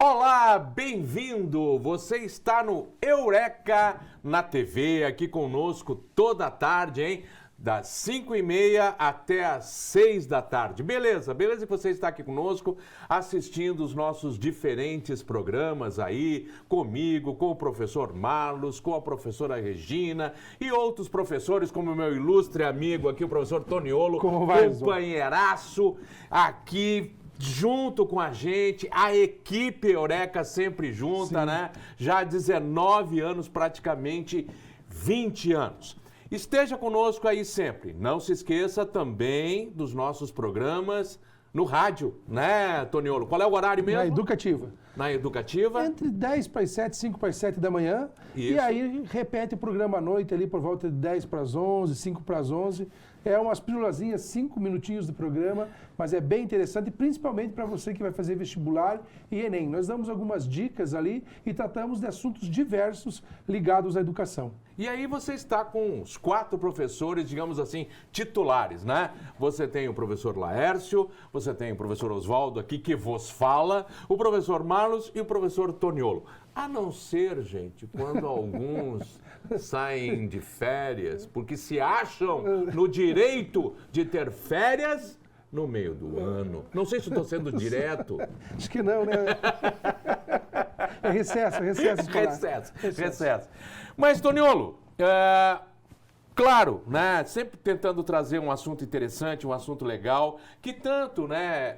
Olá, bem-vindo! Você está no Eureka na TV, aqui conosco toda a tarde, hein? Das 5h30 até as 6 da tarde. Beleza que você está aqui conosco, assistindo os nossos diferentes programas aí, comigo, com o professor Marlos, com a professora Regina e outros professores, como o meu ilustre amigo aqui, o professor Toniolo, companheiraço aqui, junto com a gente, a equipe Eureka sempre junta, né? Já há 19 anos, praticamente 20 anos. Esteja conosco aí sempre. Não se esqueça também dos nossos programas no rádio, né, Toniolo? Qual é o horário mesmo? Na Educativa. Na Educativa? Entre 10 para as 7, 5 para as 7 da manhã. Isso. E aí repete o programa à noite ali por volta de 10 para as 11, 5 para as 11. É umas pílulazinhas, 5 minutinhos do programa, mas é bem interessante, principalmente para você que vai fazer vestibular e Enem. Nós damos algumas dicas ali e tratamos de assuntos diversos ligados à educação. E aí você está com os 4 professores, digamos assim, titulares, né? Você tem o professor Laércio, você tem o professor Oswaldo aqui, que vos fala, o professor Marlos e o professor Toniolo. A não ser, gente, quando alguns saem de férias, porque se acham no direito de ter férias no meio do ano. Não sei se estou sendo direto. Acho que não, né? É recesso escolar. Recesso. Mas, Toniolo, claro, né? Sempre tentando trazer um assunto interessante, um assunto legal, que tanto, né,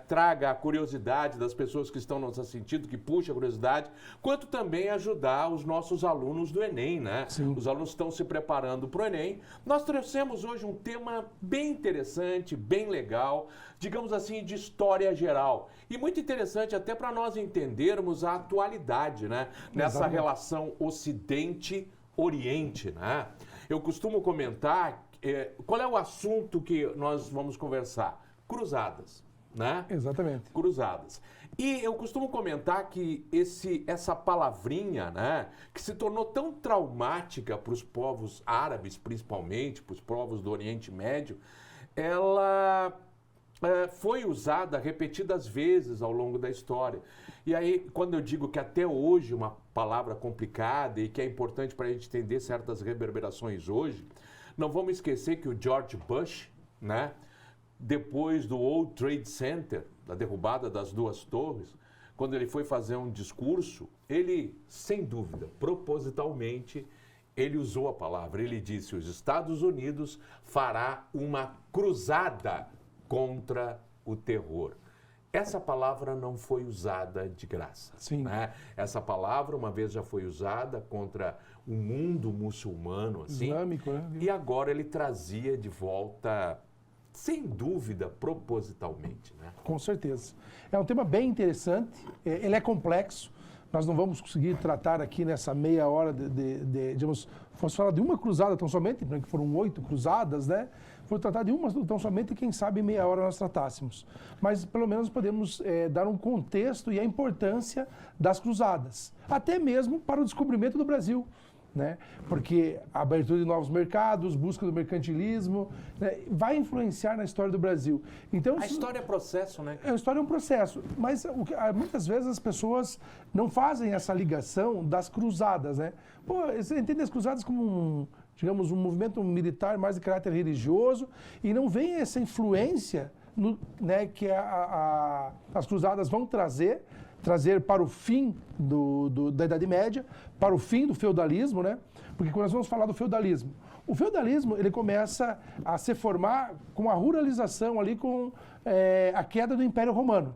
traga a curiosidade das pessoas que estão nos assistindo, que puxa a curiosidade, quanto também ajudar os nossos alunos do Enem, né? Sim. Os alunos estão se preparando para o Enem. Nós trouxemos hoje um tema bem interessante, bem legal, digamos assim, de história geral. E muito interessante até para nós entendermos a atualidade, né? Nessa Exatamente. relação Ocidente-Oriente, né? Eu costumo comentar, qual é o assunto que nós vamos conversar? Cruzadas, né? Exatamente. Cruzadas. E eu costumo comentar que essa palavrinha, né, que se tornou tão traumática para os povos árabes, principalmente, para os povos do Oriente Médio, ela foi usada repetidas vezes ao longo da história. E aí, quando eu digo que até hoje uma palavra complicada e que é importante para a gente entender certas reverberações hoje, não vamos esquecer que o George Bush, né, depois do World Trade Center, da derrubada das 2 torres, quando ele foi fazer um discurso, ele, sem dúvida, propositalmente, ele usou a palavra, ele disse: os Estados Unidos fará uma cruzada contra o terror. Essa palavra não foi usada de graça. Sim. Né? Essa palavra uma vez já foi usada contra o mundo muçulmano, assim, Islâmico, né? e agora ele trazia de volta, sem dúvida, propositalmente. Né? Com certeza. É um tema bem interessante, ele é complexo. Nós não vamos conseguir tratar aqui nessa meia hora digamos, vamos falar de uma cruzada tão somente, porque foram 8 cruzadas, né? Foi tratar de uma tão somente, quem sabe em meia hora nós tratássemos. Mas pelo menos podemos dar um contexto e a importância das cruzadas, até mesmo para o descobrimento do Brasil. Né? Porque a abertura de novos mercados, busca do mercantilismo, né, vai influenciar na história do Brasil. Então, a história é processo, né? A história é um processo, mas muitas vezes as pessoas não fazem essa ligação das cruzadas, né? Pô, você entende as cruzadas como digamos, um movimento militar mais de caráter religioso e não vem essa influência né, que as cruzadas vão trazer para o fim da Idade Média, para o fim do feudalismo, né? Porque quando nós vamos falar do feudalismo, o feudalismo ele começa a se formar com a ruralização ali, com a queda do Império Romano.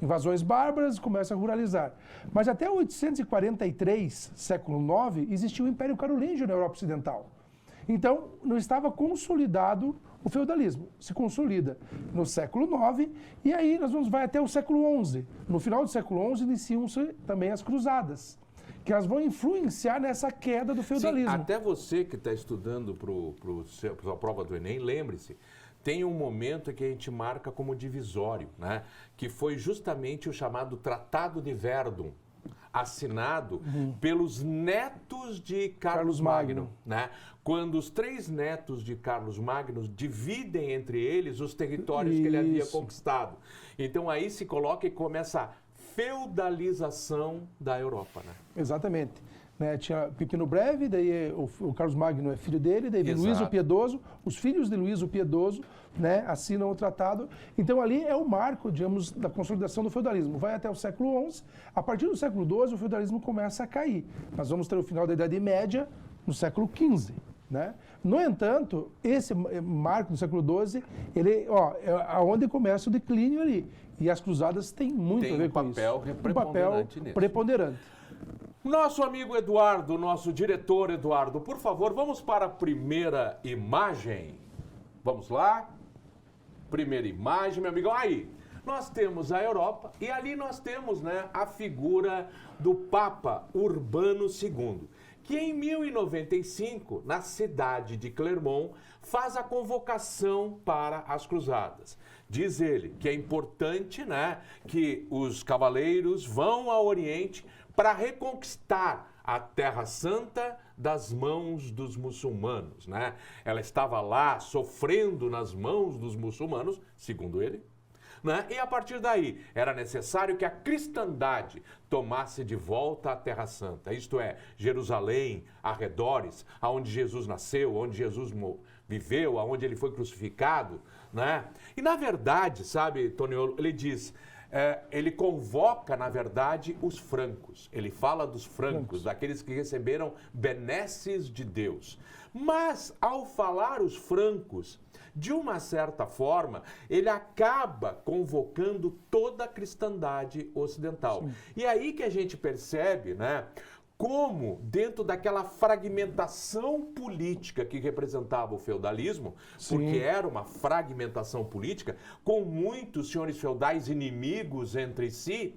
Invasões bárbaras, começa a ruralizar. Mas até 843, século IX, existiu o Império Carolíngio na Europa Ocidental. Então, não estava consolidado o feudalismo. Se consolida no século IX e aí nós vai até o século XI. No final do século XI iniciam-se também as cruzadas, que elas vão influenciar nessa queda do feudalismo. Sim, até você que está estudando para a prova do Enem, lembre-se, tem um momento que a gente marca como divisório, né? Que foi justamente o chamado Tratado de Verdun, assinado pelos netos de Carlos Magno, né? Quando os 3 netos de Carlos Magno dividem entre eles os territórios que ele havia conquistado. Então aí se coloca e começa a feudalização da Europa, né? Exatamente. Né, tinha Pipino Breve, daí o Carlos Magno é filho dele, daí vem Luís o Piedoso, os filhos de Luís o Piedoso, né, assinam o tratado. Então ali é o marco, digamos, da consolidação do feudalismo. Vai até o século XI, a partir do século XII o feudalismo começa a cair. Nós vamos ter o final da Idade Média no século XV. Né? No entanto, esse marco do século XII, ele, é onde começa o declínio ali. E as cruzadas têm muito a ver com isso. Um papel preponderante. Nosso amigo Eduardo, nosso diretor Eduardo, por favor, vamos para a primeira imagem. Vamos lá? Primeira imagem, meu amigão. Aí, nós temos a Europa e ali nós temos, né, a figura do Papa Urbano II, que em 1095, na cidade de Clermont, faz a convocação para as cruzadas. Diz ele que é importante, né, que os cavaleiros vão ao Oriente para reconquistar a Terra Santa das mãos dos muçulmanos, né? Ela estava lá sofrendo nas mãos dos muçulmanos, segundo ele, né? E a partir daí era necessário que a cristandade tomasse de volta a Terra Santa, isto é, Jerusalém, arredores, aonde Jesus nasceu, onde Jesus viveu, aonde ele foi crucificado, né? E na verdade, sabe, Toniolo, ele diz... ele convoca, na verdade, os francos. Ele fala dos francos, daqueles que receberam benesses de Deus. Mas, ao falar os francos, de uma certa forma, ele acaba convocando toda a cristandade ocidental. Sim. E aí que a gente percebe, né, como, dentro daquela fragmentação política que representava o feudalismo, sim, porque era uma fragmentação política, com muitos senhores feudais inimigos entre si,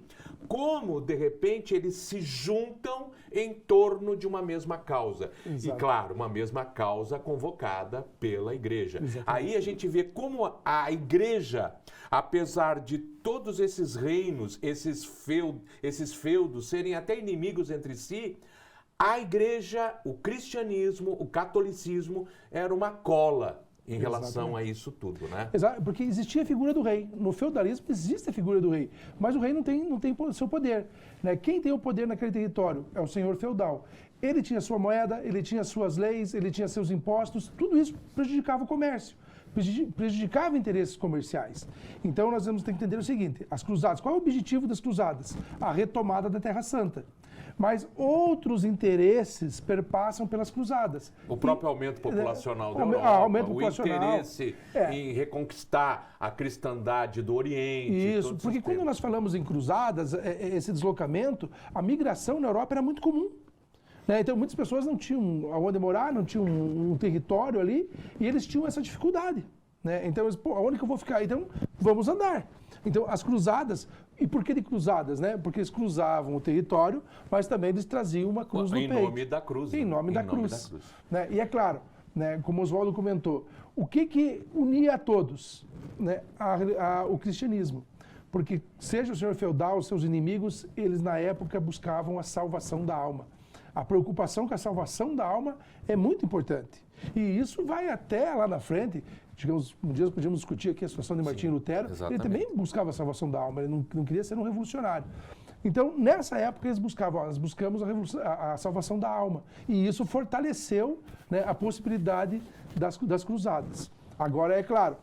como, de repente, eles se juntam em torno de uma mesma causa. Exato. E, claro, uma mesma causa convocada pela igreja. Exatamente. Aí a gente vê como a igreja, apesar de todos esses reinos, esses feudos serem até inimigos entre si, a igreja, o cristianismo, o catolicismo era uma cola em relação a isso tudo, né? Exato, porque existia a figura do rei. No feudalismo existe a figura do rei, mas o rei não tem seu poder, né? Quem tem o poder naquele território é o senhor feudal. Ele tinha sua moeda, ele tinha suas leis, ele tinha seus impostos, tudo isso prejudicava o comércio, prejudicava interesses comerciais. Então nós temos que entender o seguinte, as cruzadas, qual é o objetivo das cruzadas? A retomada da Terra Santa. Mas outros interesses perpassam pelas cruzadas. O próprio aumento populacional da Europa, o interesse em reconquistar a cristandade do Oriente. Isso, porque quando nós falamos em cruzadas, esse deslocamento, a migração na Europa era muito comum. Né? Então muitas pessoas não tinham aonde morar, não tinham um território ali, e eles tinham essa dificuldade. Né? Então, aonde que eu vou ficar? Então, vamos andar. Então, as cruzadas, e por que de cruzadas? Né? Porque eles cruzavam o território, mas também eles traziam uma cruz no peito. Em nome da cruz. Em nome da cruz. Né? E é claro, né, como Oswaldo comentou, o que unia a todos? Né? O cristianismo. Porque, seja o senhor feudal, os seus inimigos, eles na época buscavam a salvação da alma. A preocupação com a salvação da alma é muito importante. E isso vai até lá na frente. Digamos, um dia nós podíamos discutir aqui a situação de Martinho Lutero. Exatamente. Ele também buscava a salvação da alma, ele não queria ser um revolucionário. Então, nessa época, eles buscavam, nós buscamos a salvação da alma. E isso fortaleceu, né, a possibilidade das cruzadas. Agora, é claro,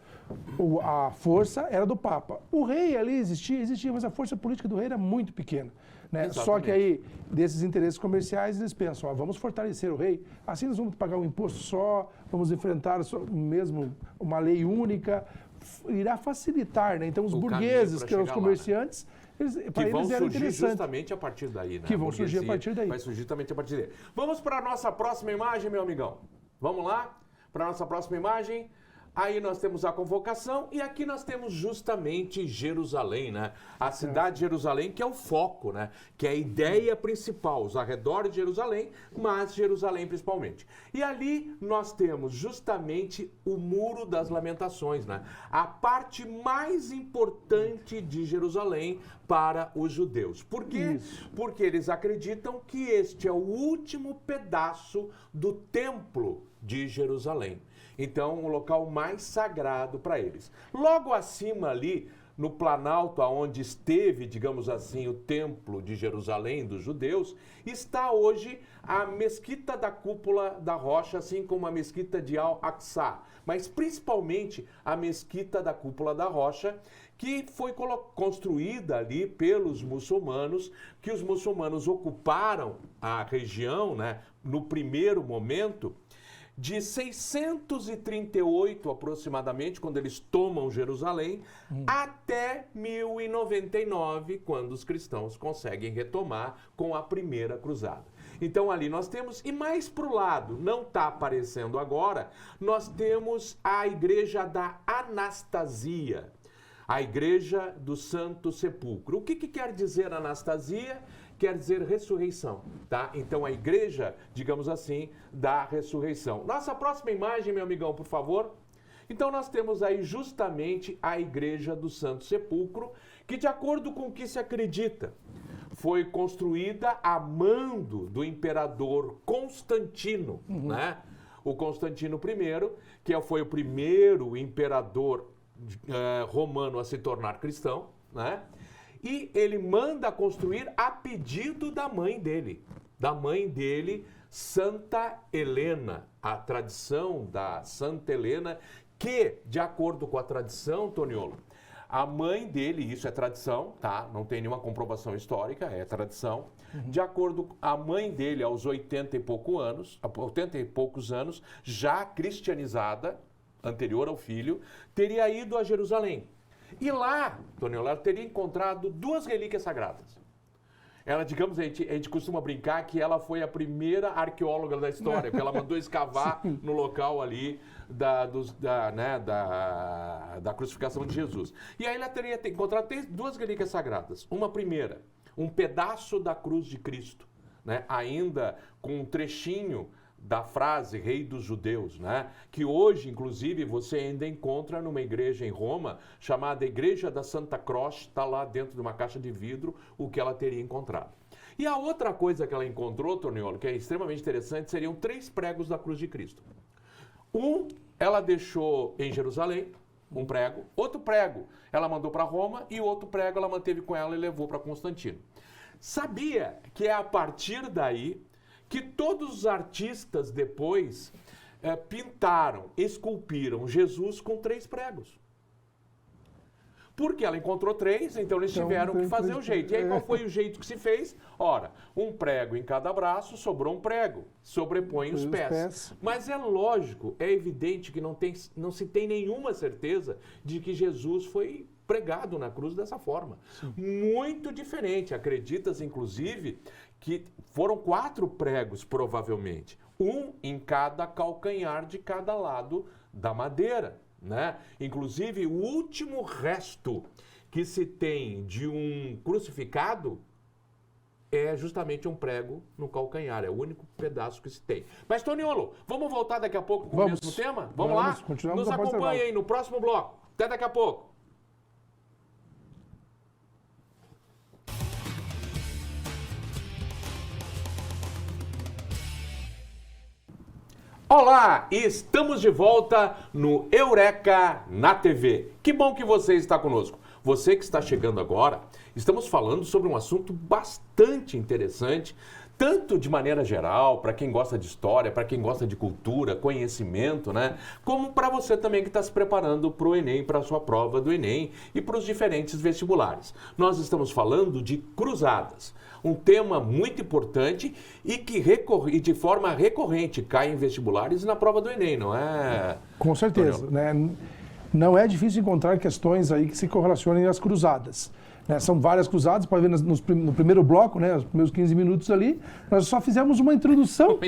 a força era do Papa. O rei ali existia, mas a força política do rei era muito pequena. Né? Só que aí, desses interesses comerciais, eles pensam, vamos fortalecer o rei, assim nós vamos pagar um imposto só, vamos enfrentar mesmo uma lei única, irá facilitar, né? Então os burgueses, que eram os comerciantes, para eles era interessante. Justamente a partir daí, né? Que vão surgir a partir daí. Vai surgir justamente a partir daí. Vamos para a nossa próxima imagem, meu amigão. Vamos lá? Para a nossa próxima imagem. Aí nós temos a convocação e aqui nós temos justamente Jerusalém, né? A cidade de Jerusalém, que é o foco, né? Que é a ideia principal, os arredores de Jerusalém, mas Jerusalém principalmente. E ali nós temos justamente o Muro das Lamentações, né? A parte mais importante de Jerusalém para os judeus. Por quê? Isso. Porque eles acreditam que este é o último pedaço do templo de Jerusalém. Então, o local mais sagrado para eles. Logo acima ali, no Planalto, onde esteve, digamos assim, o Templo de Jerusalém dos judeus, está hoje a Mesquita da Cúpula da Rocha, assim como a Mesquita de Al-Aqsa, mas principalmente a Mesquita da Cúpula da Rocha, que foi construída ali pelos muçulmanos, que os muçulmanos ocuparam a região, né, no primeiro momento, de 638 aproximadamente, quando eles tomam Jerusalém, até 1099, quando os cristãos conseguem retomar com a primeira cruzada. Então ali nós temos, e mais para o lado, não está aparecendo agora, nós temos a Igreja da Anastasia, a Igreja do Santo Sepulcro. O que quer dizer Anastasia? Quer dizer ressurreição, tá? Então, a igreja, digamos assim, da ressurreição. Nossa próxima imagem, meu amigão, por favor. Então, nós temos aí justamente a Igreja do Santo Sepulcro, que, de acordo com o que se acredita, foi construída a mando do imperador Constantino, né? O Constantino I, que foi o primeiro imperador romano a se tornar cristão, né? E ele manda construir a pedido da mãe dele, Santa Helena. A tradição da Santa Helena, que, de acordo com a tradição, Toniolo, a mãe dele, isso é tradição, tá? Não tem nenhuma comprovação histórica, é tradição. De acordo com a mãe dele, aos 80 e poucos anos, já cristianizada, anterior ao filho, teria ido a Jerusalém. E lá, Toniolo, ela teria encontrado duas relíquias sagradas. Ela, digamos, a gente costuma brincar que ela foi a primeira arqueóloga da história, porque ela mandou escavar no local ali da crucificação de Jesus. E aí ela teria encontrado duas relíquias sagradas. Uma primeira, um pedaço da cruz de Cristo, né? Ainda com um trechinho da frase Rei dos Judeus, né? Que hoje, inclusive, você ainda encontra numa igreja em Roma, chamada Igreja da Santa Croce, está lá dentro de uma caixa de vidro, o que ela teria encontrado. E a outra coisa que ela encontrou, Toniolo, que é extremamente interessante, seriam 3 pregos da cruz de Cristo. Um, ela deixou em Jerusalém, um prego. Outro prego ela mandou para Roma e outro prego ela manteve com ela e levou para Constantino. Sabia que é a partir daí que todos os artistas depois pintaram, esculpiram Jesus com 3 pregos. Porque ela encontrou 3, então eles tiveram que fazer o jeito. E aí qual foi o jeito que se fez? Ora, um prego em cada braço, sobrou um prego, sobrepõe os pés. Mas é lógico, é evidente que não se tem nenhuma certeza de que Jesus foi pregado na cruz dessa forma. Sim. Muito diferente. Acredita-se, inclusive, que foram 4 pregos, provavelmente. Um em cada calcanhar de cada lado da madeira, né? Inclusive, o último resto que se tem de um crucificado é justamente um prego no calcanhar. É o único pedaço que se tem. Mas, Toniolo, vamos voltar daqui a pouco com o mesmo tema? Vamos lá? Nos acompanhe aí no próximo bloco. Até daqui a pouco. Olá, estamos de volta no Eureka na TV. Que bom que você está conosco. Você que está chegando agora, estamos falando sobre um assunto bastante interessante, tanto de maneira geral, para quem gosta de história, para quem gosta de cultura, conhecimento, né? Como para você também que está se preparando para o Enem, para a sua prova do Enem e para os diferentes vestibulares. Nós estamos falando de cruzadas. Um tema muito importante e que de forma recorrente cai em vestibulares e na prova do Enem, não é? Com certeza, né? Não é difícil encontrar questões aí que se correlacionem às cruzadas. Né? São várias cruzadas, para ver no primeiro bloco, né, os primeiros 15 minutos ali, nós só fizemos uma introdução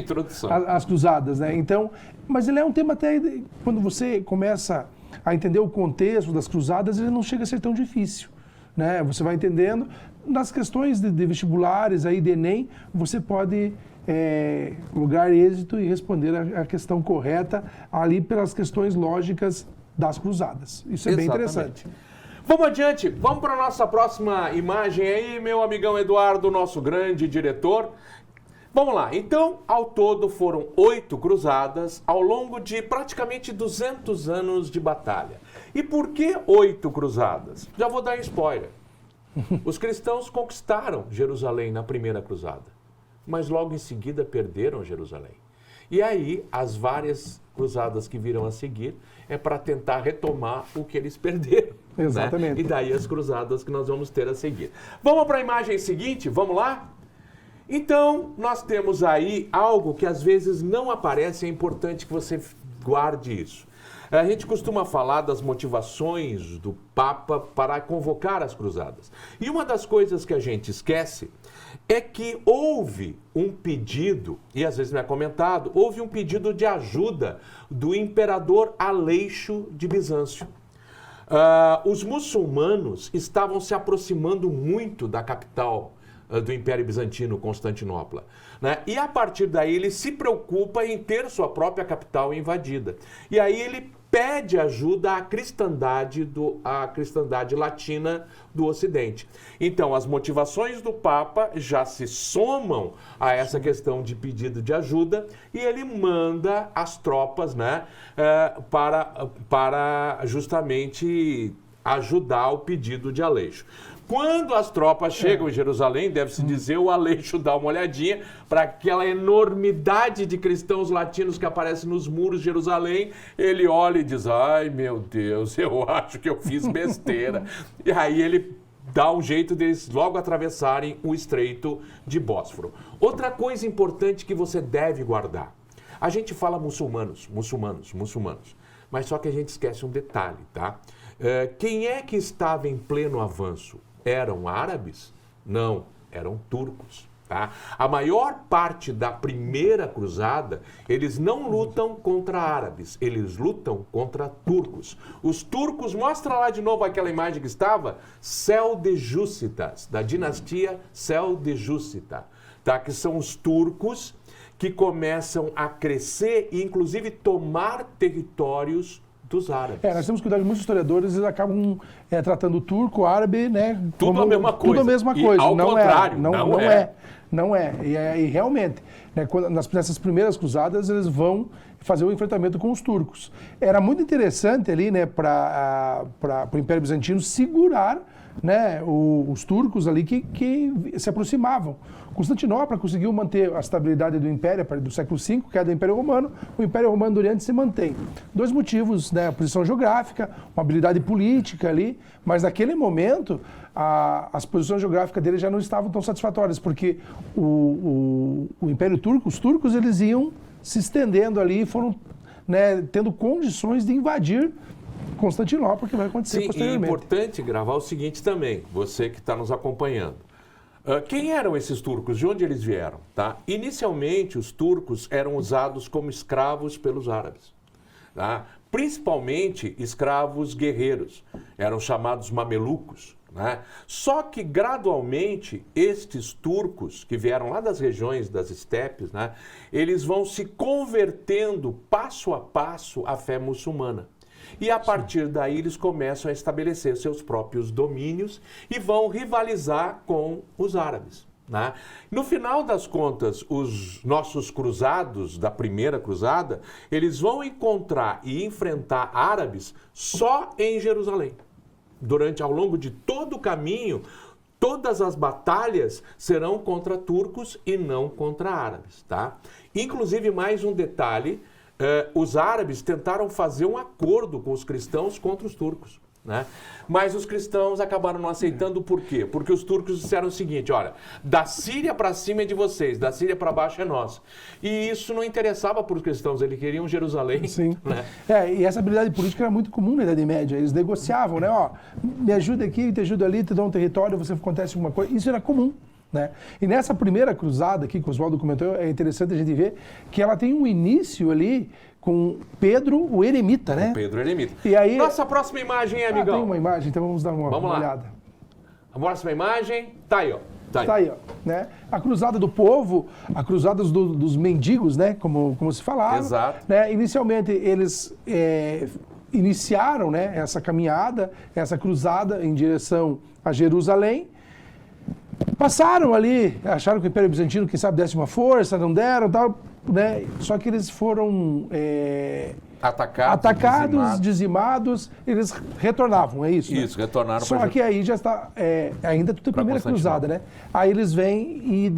às cruzadas. Né? Então, mas ele é um tema até, quando você começa a entender o contexto das cruzadas, ele não chega a ser tão difícil. Né? Você vai entendendo. Nas questões de vestibulares, aí, de Enem, você pode lograr êxito e responder a questão correta ali pelas questões lógicas das cruzadas. Isso é bem interessante. Vamos adiante, vamos para a nossa próxima imagem aí, meu amigão Eduardo, nosso grande diretor. Vamos lá, então, ao todo foram 8 cruzadas ao longo de praticamente 200 anos de batalha. E por que 8 cruzadas? Já vou dar spoiler. Os cristãos conquistaram Jerusalém na primeira cruzada, mas logo em seguida perderam Jerusalém. E aí, as várias cruzadas que virão a seguir é para tentar retomar o que eles perderam. Exatamente. Né? E daí as cruzadas que nós vamos ter a seguir. Vamos para a imagem seguinte? Vamos lá? Então, nós temos aí algo que às vezes não aparece, é importante que você guarde isso. A gente costuma falar das motivações do Papa para convocar as cruzadas. E uma das coisas que a gente esquece é que houve um pedido, e às vezes não é comentado, houve um pedido de ajuda do imperador Aleixo de Bizâncio. Os muçulmanos estavam se aproximando muito da capital do Império Bizantino, Constantinopla. Né? E a partir daí ele se preocupa em ter sua própria capital invadida. E aí ele pede ajuda à cristandade latina do Ocidente. Então, as motivações do Papa já se somam a essa questão de pedido de ajuda e ele manda as tropas, né, para justamente ajudar o pedido de Aleixo. Quando as tropas chegam em Jerusalém, deve-se dizer, o Aleixo dá uma olhadinha para aquela enormidade de cristãos latinos que aparecem nos muros de Jerusalém. Ele olha e diz, ai meu Deus, eu acho que eu fiz besteira. E aí ele dá um jeito deles logo atravessarem o Estreito de Bósforo. Outra coisa importante que você deve guardar. A gente fala muçulmanos, mas só que a gente esquece um detalhe, tá? Quem é que estava em pleno avanço? Eram árabes? Não, eram turcos. Tá? A maior parte da primeira cruzada, eles não lutam contra árabes, eles lutam contra turcos. Os turcos, mostra lá de novo aquela imagem que estava, Seldejúcidas, da dinastia Seldejúcida, tá? Que são os turcos que começam a crescer e inclusive tomar territórios dos árabes. Nós temos que cuidar de muitos historiadores, eles acabam tratando o turco, o árabe, né? Tudo a mesma coisa. Tudo a mesma coisa. Ao contrário, não é. E realmente, né, nessas primeiras cruzadas, eles vão fazer o enfrentamento com os turcos. Era muito interessante ali, né, para o Império Bizantino segurar, né, os turcos ali que se aproximavam. Constantinopla conseguiu manter a estabilidade do Império do século V, que é do Império Romano. O Império Romano do Oriente se mantém. 2 motivos, né, a posição geográfica, uma habilidade política ali, mas naquele momento as posições geográficas dele já não estavam tão satisfatórias, porque o Império Turco, os turcos, eles iam se estendendo ali e foram, né, tendo condições de invadir Constantinopla, que vai acontecer posteriormente. E é importante gravar o seguinte também, você que está nos acompanhando. Quem eram esses turcos? De onde eles vieram? Tá? Inicialmente, os turcos eram usados como escravos pelos árabes. Tá? Principalmente escravos guerreiros. Eram chamados mamelucos. Né? Só que, gradualmente, estes turcos, que vieram lá das regiões das estepes, né, eles vão se convertendo passo a passo à fé muçulmana. E a partir daí eles começam a estabelecer seus próprios domínios e vão rivalizar com os árabes. Né? No final das contas, os nossos cruzados da primeira cruzada, eles vão encontrar e enfrentar árabes só em Jerusalém. Ao longo de todo o caminho, todas as batalhas serão contra turcos e não contra árabes. Tá? Inclusive, mais um detalhe, os árabes tentaram fazer um acordo com os cristãos contra os turcos. Né? Mas os cristãos acabaram não aceitando, por quê? Porque os turcos disseram o seguinte, olha, da Síria para cima é de vocês, da Síria para baixo é nosso. E isso não interessava para os cristãos, eles queriam Jerusalém. Sim. Né? E essa habilidade política era muito comum na Idade Média, eles negociavam, né? Ó, me ajuda aqui, te ajuda ali, te dá um território, você acontece alguma coisa, isso era comum. Né? E nessa primeira cruzada aqui que o Oswaldo comentou, é interessante a gente ver que ela tem um início ali com Pedro o Eremita, né? Pedro o Eremita. E aí, nossa próxima imagem, amigão. Tem uma imagem, então vamos dar uma olhada. A próxima imagem, tá aí, ó. Tá aí, ó. Né? A cruzada do povo, a cruzada dos mendigos, né? Como se falava. Exato. Né? Inicialmente, eles iniciaram, né, essa caminhada, essa cruzada em direção a Jerusalém. passaram ali, acharam que o Império Bizantino, quem sabe, desse uma força, não deram, tal, né? Só que eles foram atacados, dizimados, eles retornavam, é isso? Isso, né? retornaram. Só que aí já está, ainda tudo é primeira cruzada, né? Aí eles vêm e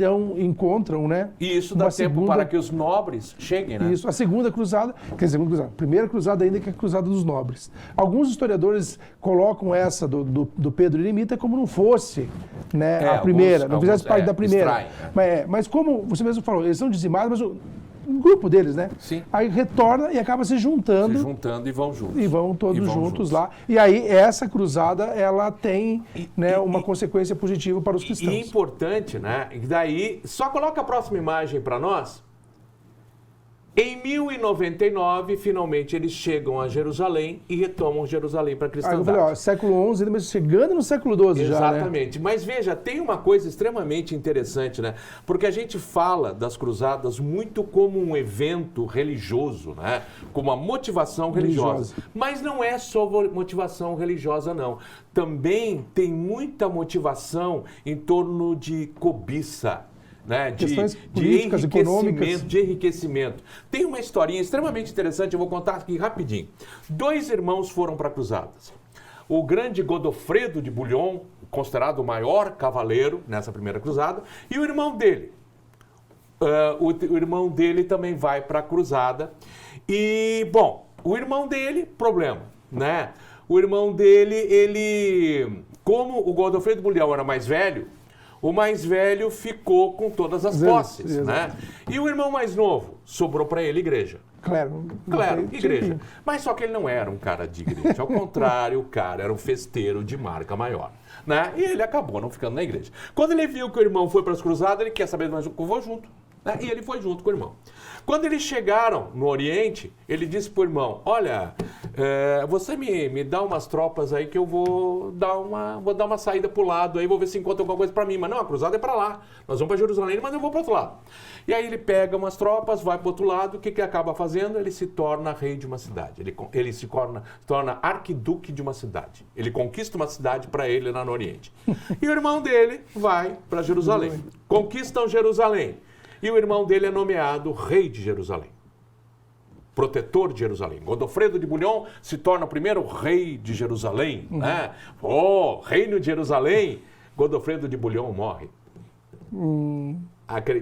encontram, né? E isso dá tempo para que os nobres cheguem, né? Isso, a segunda cruzada, quer dizer, a primeira cruzada ainda que é a cruzada dos nobres. Alguns historiadores colocam essa do Pedro Eremita como não fosse, né, a primeira, não fizesse parte da primeira. Mas como você mesmo falou, eles são dizimados, mas um grupo deles, né? Sim. Aí retorna e acaba se juntando. Se juntando e vão juntos. E vão todos juntos lá. E aí essa cruzada, ela tem uma consequência positiva para os cristãos. E importante, né? E daí, só coloca a próxima imagem para nós. Em 1099, finalmente eles chegam a Jerusalém e retomam Jerusalém para a cristandade. Eu falei, século XI, mas chegando no século XII já, né? Exatamente. Mas veja, tem uma coisa extremamente interessante, né? Porque a gente fala das cruzadas muito como um evento religioso, né? Como uma motivação religiosa. Mas não é só motivação religiosa, não. Também tem muita motivação em torno de cobiça, né? Questões políticas, econômicas. De enriquecimento. Tem uma historinha extremamente interessante, eu vou contar aqui rapidinho. 2 irmãos foram para cruzadas. O grande Godofredo de Bouillon, considerado o maior cavaleiro nessa primeira cruzada, e o irmão dele. O irmão dele também vai para a cruzada. E, bom, o irmão dele, problema, né? O irmão dele, ele... Como o Godofredo de Bouillon era mais velho, o mais velho ficou com todas as posses, né? E o irmão mais novo, sobrou para ele igreja. Claro, igreja. Mas só que ele não era um cara de igreja. Ao contrário, o cara era um festeiro de marca maior, né? E ele acabou não ficando na igreja. Quando ele viu que o irmão foi para as cruzadas, ele quer saber mais, eu vou junto, né? E ele foi junto com o irmão. Quando eles chegaram no Oriente, ele disse para o irmão, olha, você me dá umas tropas aí que eu vou dar uma saída para o lado, aí vou ver se encontra alguma coisa para mim. Mas não, a cruzada é para lá. Nós vamos para Jerusalém, mas eu vou para o outro lado. E aí ele pega umas tropas, vai para o outro lado, o que acaba fazendo? Ele se torna rei de uma cidade. Ele se torna arquiduque de uma cidade. Ele conquista uma cidade para ele lá no Oriente. E o irmão dele vai para Jerusalém. Conquistam Jerusalém. E o irmão dele é nomeado rei de Jerusalém. Protetor de Jerusalém. Godofredo de Bouillon se torna o primeiro rei de Jerusalém, né? Reino de Jerusalém. Godofredo de Bouillon morre.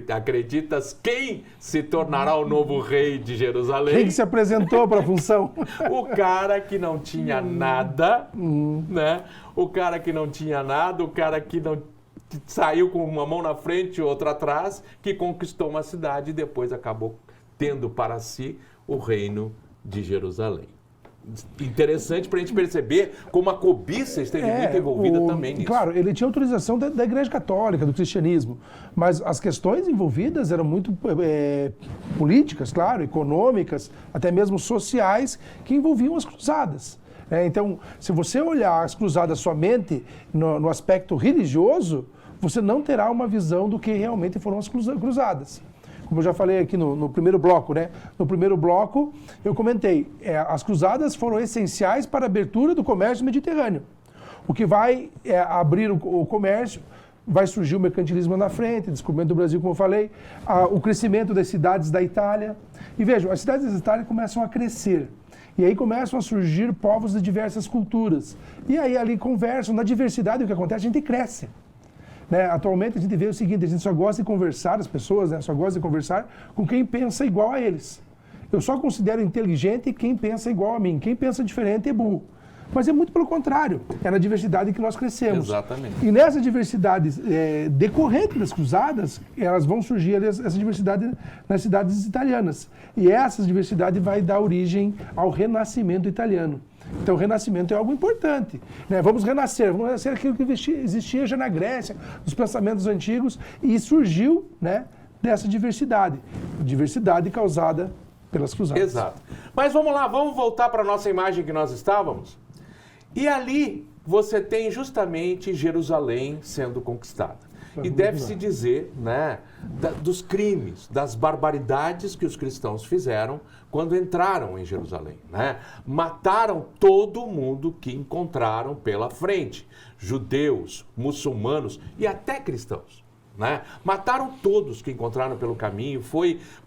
Acreditas quem se tornará o novo rei de Jerusalém? Quem se apresentou para a função? O cara que não tinha nada, né? O cara que não tinha nada, o cara que saiu com uma mão na frente e outra atrás, que conquistou uma cidade e depois acabou tendo para si o reino de Jerusalém. Interessante para a gente perceber como a cobiça esteve muito envolvida também nisso. Claro, ele tinha autorização da Igreja Católica, do cristianismo, mas as questões envolvidas eram muito políticas, claro, econômicas, até mesmo sociais, que envolviam as cruzadas. Então, se você olhar as cruzadas somente no aspecto religioso, você não terá uma visão do que realmente foram as cruzadas. Como eu já falei aqui no primeiro bloco, né? No primeiro bloco, eu comentei, as cruzadas foram essenciais para a abertura do comércio mediterrâneo. O que vai abrir o comércio, vai surgir o mercantilismo na frente, descobrimento do Brasil, como eu falei, o crescimento das cidades da Itália. E vejam, as cidades da Itália começam a crescer. E aí começam a surgir povos de diversas culturas. E aí ali conversam, na diversidade o que acontece, a gente cresce. Né? Atualmente a gente vê o seguinte, a gente só gosta de conversar, as pessoas, né, só gostam de conversar com quem pensa igual a eles. Eu só considero inteligente quem pensa igual a mim. Quem pensa diferente é burro. Mas é muito pelo contrário, é na diversidade que nós crescemos. Exatamente. E nessa diversidade decorrente das cruzadas, elas vão surgir essa diversidade nas cidades italianas. E essa diversidade vai dar origem ao renascimento italiano. Então, o renascimento é algo importante. Né? Vamos renascer aquilo que existia já na Grécia, nos pensamentos antigos, e surgiu, né, dessa diversidade. Diversidade causada pelas cruzadas. Exato. Mas vamos lá, vamos voltar para a nossa imagem que nós estávamos. E ali você tem justamente Jerusalém sendo conquistada. e deve-se dizer, né, dos crimes, das barbaridades que os cristãos fizeram quando entraram em Jerusalém, né? Mataram todo mundo que encontraram pela frente, judeus, muçulmanos e até cristãos. Né? Mataram todos que encontraram pelo caminho.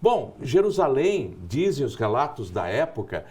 Bom, Jerusalém, dizem os relatos da época,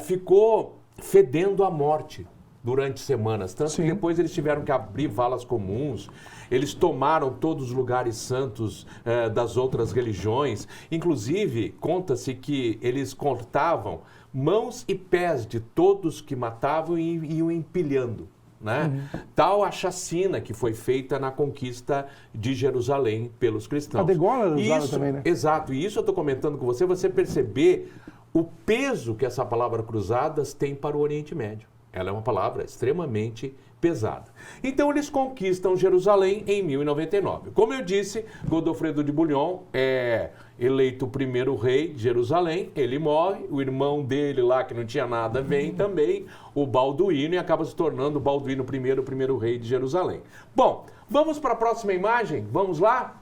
ficou fedendo a morte durante semanas. Tanto que depois eles tiveram que abrir valas comuns, eles tomaram todos os lugares santos das outras religiões. Inclusive, conta-se que eles cortavam mãos e pés de todos que matavam e iam empilhando. Né? Tal a chacina que foi feita na conquista de Jerusalém pelos cristãos. A degola era usada também, né? Exato, e isso eu estou comentando com você perceber o peso que essa palavra cruzadas tem para o Oriente Médio. Ela é uma palavra extremamente pesada. Então eles conquistam Jerusalém em 1099. Como eu disse, Godofredo de Bouillon é eleito o primeiro rei de Jerusalém, ele morre, o irmão dele lá, que não tinha nada, vem também, o Balduíno, e acaba se tornando o Balduíno I, o primeiro rei de Jerusalém. Bom, vamos para a próxima imagem? Vamos lá?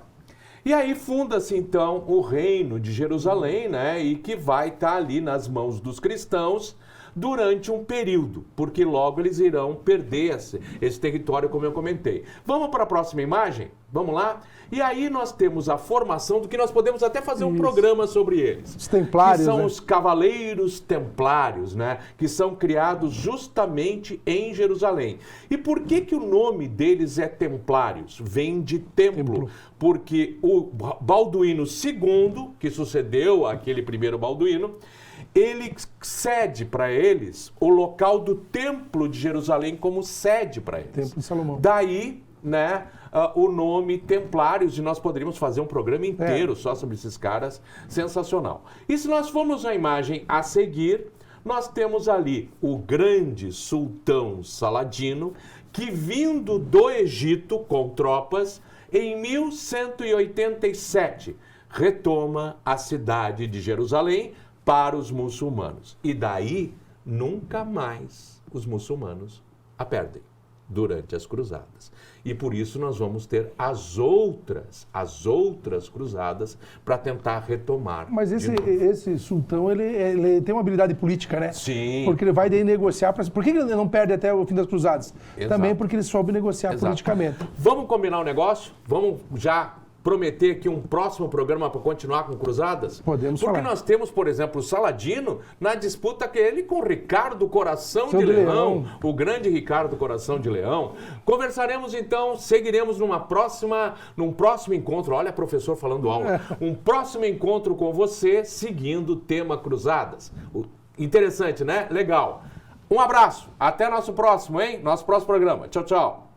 E aí funda-se então o reino de Jerusalém, né, e que vai estar ali nas mãos dos cristãos durante um período, porque logo eles irão perder esse território, como eu comentei. Vamos para a próxima imagem? Vamos lá? E aí nós temos a formação do que nós podemos até fazer um programa sobre eles. Os templários, que são, né? Os cavaleiros templários, né? Que são criados justamente em Jerusalém. E por que o nome deles é templários? Vem de templo. Porque o Balduíno II, que sucedeu aquele primeiro Balduíno, ele cede para eles o local do Templo de Jerusalém como sede para eles. Templo de Salomão. Daí, né, o nome Templários, e nós poderíamos fazer um programa inteiro só sobre esses caras, sensacional. E se nós formos à imagem a seguir, nós temos ali o grande sultão Saladino, que vindo do Egito com tropas, em 1187, retoma a cidade de Jerusalém para os muçulmanos. E daí, nunca mais os muçulmanos a perdem durante as cruzadas. E por isso nós vamos ter as outras cruzadas para tentar retomar. Mas esse sultão, ele tem uma habilidade política, né? Sim. Porque ele vai daí negociar. Por que ele não perde até o fim das cruzadas? Exato. Também porque ele soube negociar politicamente. Vamos combinar um negócio? Vamos já prometer aqui um próximo programa para continuar com cruzadas? Podemos Porque falar. nós temos, por exemplo, o Saladino na disputa que ele com o Ricardo Coração de Leão, o grande Ricardo Coração de Leão. Conversaremos então, seguiremos num próximo encontro. Olha, professor falando alto. Um próximo encontro com você, seguindo o tema cruzadas. Interessante, né? Legal. Um abraço. Até nosso próximo, hein? Nosso próximo programa. Tchau, tchau.